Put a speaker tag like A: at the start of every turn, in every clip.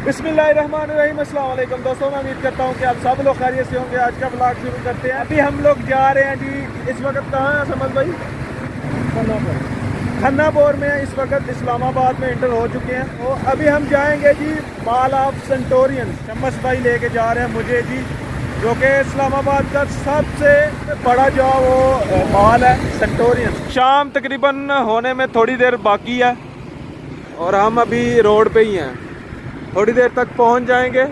A: बिस्मिल्लाहिर्रहमानिर्रहीम, अस्सलाम वालेकुम दोस्तों। मैं उम्मीद करता हूँ कि आप सब लोग खैरियत से होंगे। आज का व्लॉग शुरू करते हैं। अभी हम लोग जा रहे हैं जी, इस वक्त कहाँ हैं समझ भाई? खन्नापुर में इस वक्त इस्लामाबाद में इंटर हो चुके हैं। तो अभी हम जाएंगे जी मॉल ऑफ सेंटोरियन। शम्स भाई लेके जा रहे हैं मुझे जी, जो कि इस्लामाबाद का सबसे बड़ा जो वो मॉल है सेंटोरियन। शाम तकरीबन होने में थोड़ी देर बाकी है और हम अभी रोड पे ही हैं, थोड़ी देर तक पहुंच जाएंगे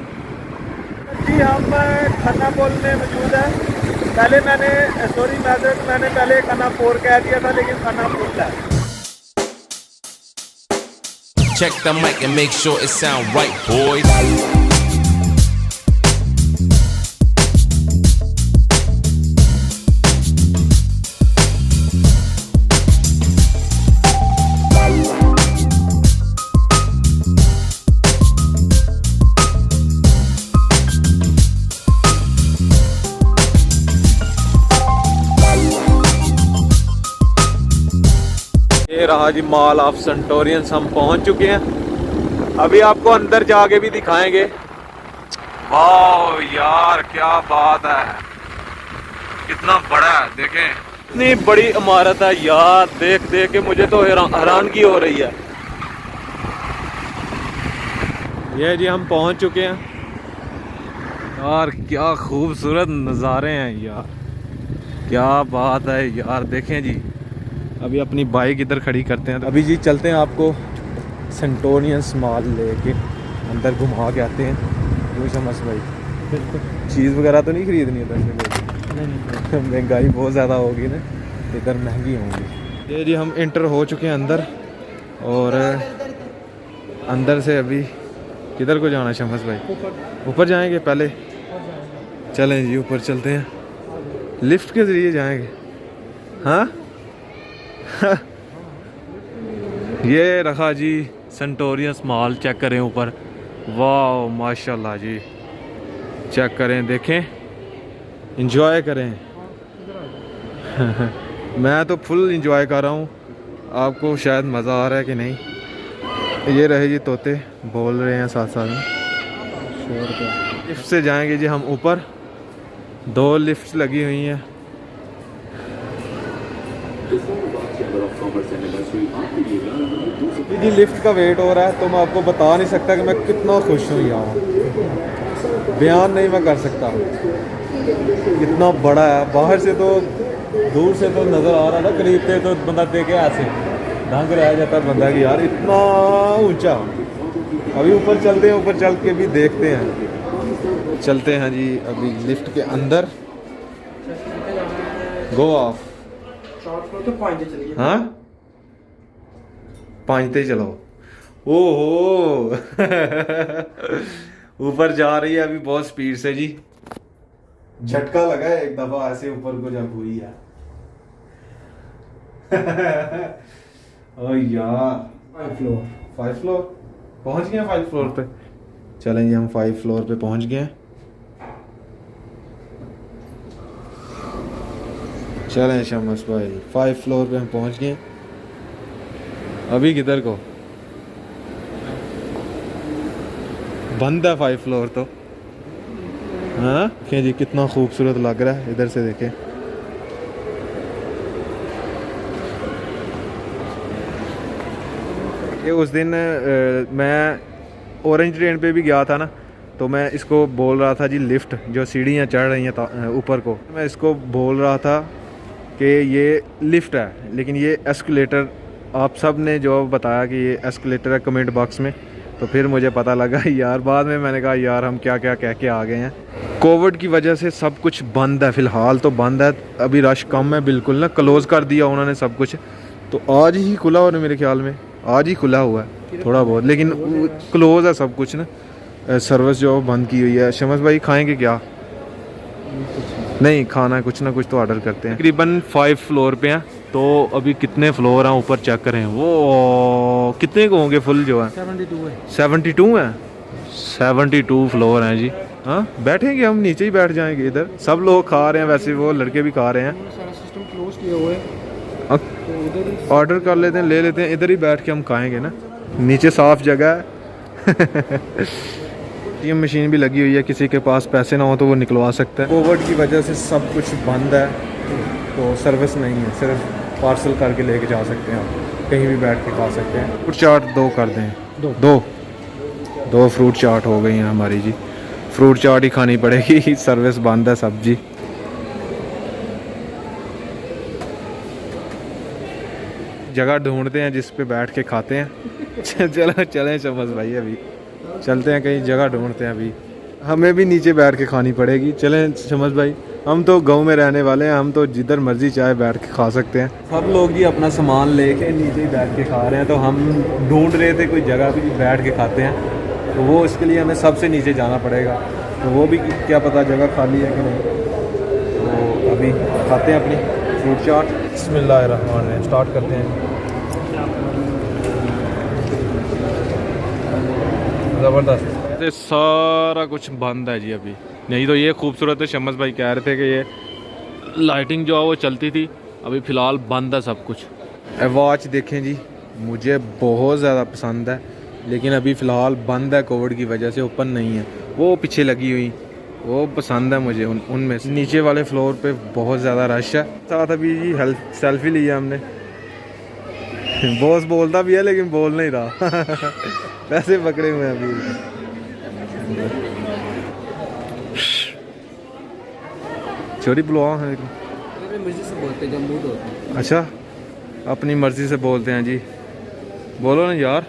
A: जी। हम खन्नापुर में मौजूद है। पहले मैंने पहले खन्नापुर कह दिया था, लेकिन खन्नापुर है।
B: Check the mic and make sure it sound right, boys.
A: ये रहा जी मॉल ऑफ सेंटोरियंस। हम पहुंच चुके हैं। अभी आपको अंदर जाके भी दिखाएंगे। वाह यार क्या बात है, कितना बड़ा है, देखें इतनी बड़ी इमारत है यार। देख देख के मुझे तो हैरानगी हो रही है। ये जी हम पहुंच चुके हैं यार। क्या खूबसूरत नज़ारे हैं यार, क्या बात है यार। देखें जी, अभी अपनी बाइक इधर खड़ी करते हैं। अभी जी चलते हैं, आपको सेंटोरियंस मॉल लेके अंदर घुमा के आते हैं। जो शम्स भाई बिल्कुल चीज़ वगैरह तो नहीं खरीदनी है नहीं। महंगाई बहुत ज़्यादा होगी ना, इधर महंगी होंगी। ये जी हम इंटर हो चुके हैं अंदर, और अंदर से अभी किधर को जाना है शम्स भाई? ऊपर जाएंगे पहले। चलें जी ऊपर चलते हैं, लिफ्ट के ज़रिए जाएंगे। हाँ ये रखा जी सेंटोरियंस मॉल। चेक करें ऊपर, वाह माशाल्लाह जी। चेक करें, देखें, इंजॉय करें। मैं तो फुल इंजॉय कर रहा हूँ। आपको शायद मज़ा आ रहा है कि नहीं। ये रहे जी तोते बोल रहे हैं साथ साथ में। लिफ्ट से जाएंगे जी हम ऊपर। 2 लिफ्ट लगी हुई हैं। जी लिफ्ट का वेट हो रहा है, तो मैं आपको बता नहीं सकता कि मैं कितना खुश हूँ यहाँ। बयान नहीं मैं कर सकता, कितना बड़ा है। बाहर से तो, दूर से तो नज़र आ रहा था, करीब से तो बंदा देखे ऐसे ढंग रह जाता है बंदा कि यार इतना ऊंचा। अभी ऊपर चलते हैं, ऊपर चल के भी देखते हैं। चलते हैं जी अभी लिफ्ट के अंदर। गो ऑफ। हाँ 5 ते चलो। ओहो ऊपर जा रही है अभी बहुत स्पीड से जी। झटका लगा है एक दफा ऐसे ऊपर को जब हुई है। ओ यार 5 फ्लोर पहुंच गए। 5 फ्लोर पे चलें जी, हम 5 फ्लोर पे पहुंच गए। चलें शम्स भाई, 5 फ्लोर पे हम पहुंच गए। अभी किधर को? बंद है 5 फ्लोर तो। हाँ देखें जी कितना खूबसूरत लग रहा है, इधर से देखें। ये उस दिन मैं ऑरेंज ट्रेन पे भी गया था ना, तो मैं इसको बोल रहा था जी लिफ्ट जो सीढ़ियाँ चढ़ रही हैं ऊपर को, मैं इसको बोल रहा था कि ये लिफ्ट है, लेकिन ये एस्केलेटर। आप सब ने जो बताया कि ये एस्केलेटर है कमेंट बॉक्स में, तो फिर मुझे पता लगा यार। बाद में मैंने कहा यार हम क्या क्या कह के आ गए हैं। कोविड की वजह से सब कुछ बंद है, फ़िलहाल तो बंद है। अभी रश कम है बिल्कुल ना, क्लोज़ कर दिया उन्होंने सब कुछ। तो आज ही खुला हो, मेरे ख्याल में आज ही खुला हुआ है थोड़ा बहुत, लेकिन क्लोज़ है सब कुछ ना। सर्विस जो बंद की हुई है। शम्स भाई खाएँगे क्या? नहीं खाना है, कुछ ना कुछ तो ऑर्डर करते हैं। तकरीबन 5 फ्लोर पे हैं, तो अभी कितने फ्लोर हैं ऊपर चेक करें। वो कितने को होंगे फुल जो है? 72 है। 72 फ्लोर हैं जी। हाँ बैठेंगे हम, नीचे ही बैठ जाएंगे। इधर सब लोग खा रहे हैं, वैसे वो लड़के भी खा रहे हैं। सारा सिस्टम क्लोज किया हुआ है, ऑर्डर कर लेते हैं, ले लेते हैं। इधर ही बैठ के हम खाएंगे ना, नीचे साफ जगह है। एटीएम मशीन भी लगी हुई है, किसी के पास पैसे ना हो तो वो निकलवा सकता है। कोविड की वजह से सब कुछ बंद है, तो सर्विस नहीं है, सिर्फ पार्सल करके लेके जा सकते हैं आप, कहीं भी बैठ के खा सकते हैं। फ्रूट चाट 2 कर दें, दो फ्रूट चाट हो गई हैं हमारी जी। फ्रूट चाट ही खानी पड़ेगी, सर्विस बंद है सब्जी। जगह ढूंढते हैं जिस पे बैठ के खाते हैं। चलो चलें शमस भाई, अभी चलते हैं कहीं जगह ढूंढते हैं। अभी हमें भी नीचे बैठ के खानी पड़ेगी। चलें शमस भाई, हम तो गांव में रहने वाले हैं, हम तो जिधर मर्जी चाहे बैठ के खा सकते हैं। सब लोग जी अपना सामान लेके नीचे ही बैठ के खा रहे हैं, तो हम ढूंढ रहे थे कोई जगह भी बैठ के खाते हैं, तो वो इसके लिए हमें सबसे नीचे जाना पड़ेगा। तो वो भी क्या पता जगह खाली है कि नहीं। तो अभी खाते हैं अपनी फ्रूट चाट। बिस्मिल्लाहिर्रहमानिर्रहीम, स्टार्ट करते हैं। ज़बरदस्त। सारा कुछ बंद है जी अभी, नहीं तो ये खूबसूरत है। शमस भाई कह रहे थे कि ये लाइटिंग जो है वो चलती थी, अभी फ़िलहाल बंद है सब कुछ। वॉच देखें जी, मुझे बहुत ज़्यादा पसंद है, लेकिन अभी फ़िलहाल बंद है कोविड की वजह से, ओपन नहीं है। वो पीछे लगी हुई वो पसंद है मुझे। उनमें से नीचे वाले फ्लोर पे बहुत ज़्यादा रश है। साथ अभी जी सेल्फी ली है हमने। बॉस बोलता भी है लेकिन बोल नहीं रहा। पैसे पकड़े हुए हैं अभी। छोटी बुलवा है,
C: मर्जी से बोलते जब मूड होता है।
A: अच्छा, अपनी मर्जी से बोलते हैं जी, बोलो ना यार।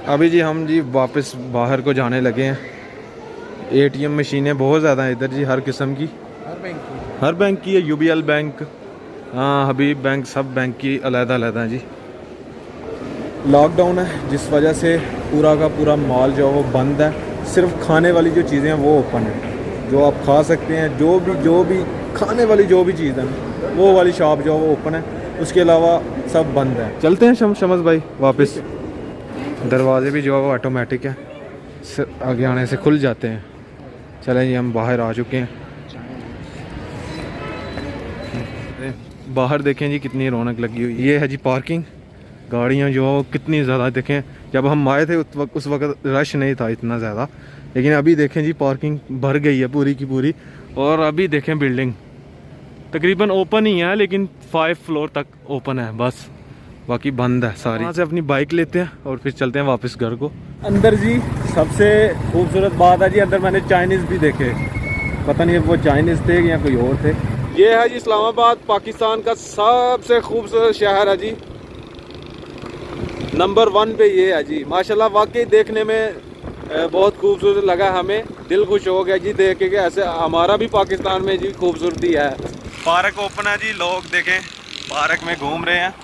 A: अभी जी हम जी वापस बाहर को जाने लगे हैं। एटीएम मशीनें बहुत ज़्यादा हैं इधर जी, हर किस्म की, हर बैंक की है। यूबीएल बैंक, हाँ हबीब बैंक, सब बैंक की अलग-अलग हैं जी। लॉकडाउन है जिस वजह से पूरा का पूरा मॉल जो है वो बंद है। सिर्फ खाने वाली जो चीज़ें हैं वो ओपन है, जो आप खा सकते हैं। जो भी खाने वाली जो भी चीज़ है वो वाली शॉप जो है वो ओपन है, उसके अलावा सब बंद है। चलते हैं शमस भाई वापस। दरवाजे भी जो है वो ऑटोमेटिक है, आगे आने से खुल जाते हैं। चलें जी, हम बाहर आ चुके हैं। बाहर देखें जी कितनी रौनक लगी हुई। ये है जी पार्किंग, गाड़ियाँ जो कितनी ज़्यादा। देखें जब हम आए थे उस वक्त रश नहीं था इतना ज़्यादा, लेकिन अभी देखें जी पार्किंग भर गई है पूरी की पूरी। और अभी देखें बिल्डिंग तकरीबन ओपन ही है, लेकिन 5 फ्लोर तक ओपन है बस, बाकी बंद है सारी। यहाँ से अपनी बाइक लेते हैं और फिर चलते हैं वापस घर को। अंदर जी सबसे खूबसूरत बात है जी, अंदर मैंने चाइनीज़ भी देखे, पता नहीं वो चाइनीज़ थे या कोई और थे। ये है जी इस्लामाबाद, पाकिस्तान का सबसे खूबसूरत शहर है जी, नंबर 1 पे ये है जी। माशाल्लाह वाकई देखने में बहुत खूबसूरत लगा, हमें दिल खुश हो गया जी देख के, ऐसे हमारा भी पाकिस्तान में जी खूबसूरती है। पार्क ओपन है जी, लोग देखें पार्क में घूम रहे हैं।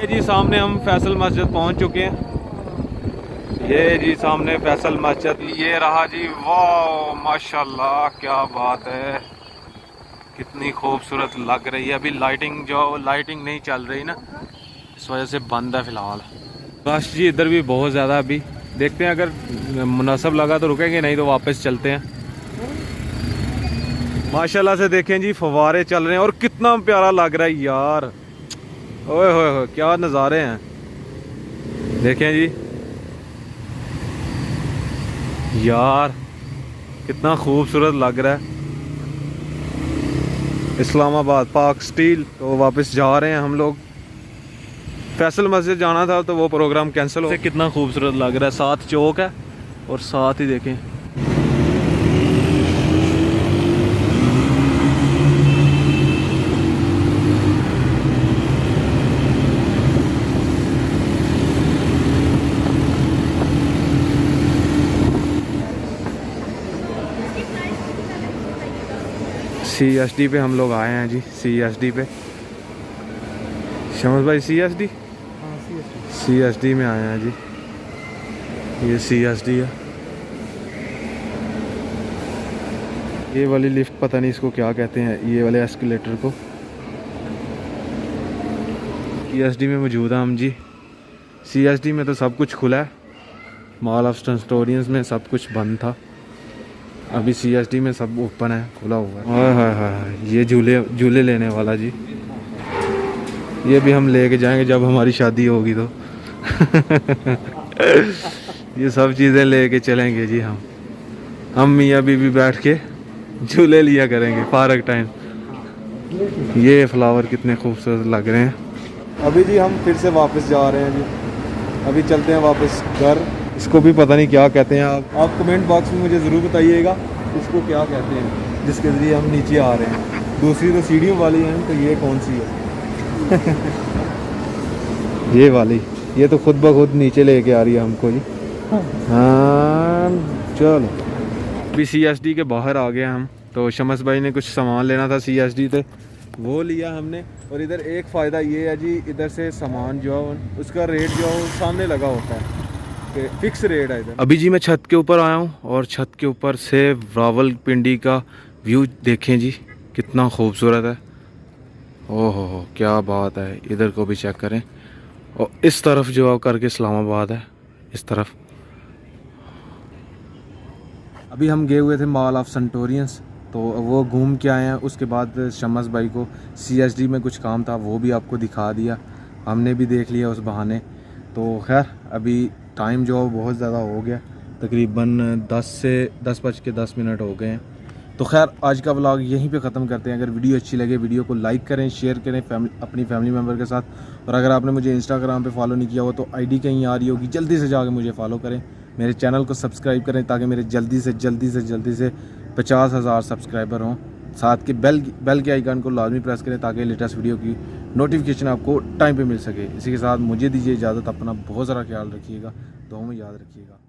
A: ये जी सामने हम फैसल मस्जिद पहुंच चुके हैं। ये जी सामने फैसल मस्जिद, ये रहा जी। वाह माशाल्लाह, क्या बात है, कितनी खूबसूरत लग रही है। अभी लाइटिंग नहीं चल रही ना, इस वजह से बंद है फ़िलहाल। बस जी इधर भी बहुत ज़्यादा, अभी देखते हैं अगर मुनासिब लगा तो रुकेंगे, नहीं तो वापस चलते हैं। माशाल्लाह से देखें जी फव्वारे चल रहे हैं और कितना प्यारा लग रहा है यार। ओए होए क्या नज़ारे हैं, देखें जी यार कितना खूबसूरत लग रहा है। इस्लामाबाद पाक स्टील। तो वापस जा रहे हैं हम लोग, फैसल मस्जिद जाना था तो वो प्रोग्राम कैंसिल हो। कितना खूबसूरत लग रहा है, साथ चौक है और साथ ही देखें CSD पे हम लोग आए हैं जी। CSD पे शमस भाई, CSD में आए हैं जी। ये CSD है। ये वाली लिफ्ट पता नहीं इसको क्या कहते हैं, ये वाले एस्केलेटर को। CSD में मौजूद है हम जी। CSD में तो सब कुछ खुला है, मॉल ऑफ स्टोरियंस में सब कुछ बंद था, अभी CSD में सब ओपन है, खुला हुआ है। हाय हाय हाय, ये झूले लेने वाला जी। ये भी हम लेके जाएंगे जब हमारी शादी होगी तो ये सब चीज़ें लेके चलेंगे जी हम मियाँ बीवी बैठ के झूले लिया करेंगे पार्क टाइम। ये फ्लावर कितने खूबसूरत लग रहे हैं। अभी जी हम फिर से वापस जा रहे हैं जी, अभी चलते हैं वापस घर। इसको भी पता नहीं क्या कहते हैं, आप कमेंट बॉक्स में मुझे ज़रूर बताइएगा इसको क्या कहते हैं जिसके ज़रिए हम नीचे आ रहे हैं। दूसरी तो सीढ़ियों वाली है, तो ये कौन सी है ये वाली, ये तो खुद ब खुद नीचे लेके आ रही है हमको जी। हाँ चलो, अभी CSD के बाहर आ गए हम। तो शमस भाई ने कुछ सामान लेना था CSD से, वो लिया हमने। और इधर एक फ़ायदा ये है जी, इधर से सामान जो है उसका रेट जो है सामने लगा होता है, फिक्स रेट है इधर। अभी जी मैं छत के ऊपर आया हूँ और छत के ऊपर से रावलपिंडी का व्यू देखें जी, कितना खूबसूरत है। ओहो क्या बात है। इधर को भी चेक करें, और इस तरफ जो करके इस्लामाबाद है, इस तरफ। अभी हम गए हुए थे मॉल ऑफ सेंटोरियंस, तो वो घूम के आए हैं। उसके बाद शमस भाई को CSD में कुछ काम था, वो भी आपको दिखा दिया, हमने भी देख लिया उस बहाने। तो खैर अभी टाइम जो बहुत ज़्यादा हो गया, तकरीबन 10 हो गए हैं। तो खैर आज का व्लॉग यहीं पे ख़त्म करते हैं। अगर वीडियो अच्छी लगे वीडियो को लाइक करें, शेयर करें अपनी फैमिली मेम्बर के साथ। और अगर आपने मुझे इंस्टाग्राम पे फॉलो नहीं किया हो तो ID कहीं आ रही होगी, जल्दी से जाके मुझे फॉलो करें। मेरे चैनल को सब्सक्राइब करें ताकि मेरे जल्दी से 50,000 सब्सक्राइबर हों। साथ के बेल के आइकन को लाजमी प्रेस करें ताकि लेटेस्ट वीडियो की नोटिफिकेशन आपको टाइम पे मिल सके। इसी के साथ मुझे दीजिए इजाज़त। अपना बहुत सारा ख्याल रखिएगा, दुआओं में याद रखिएगा।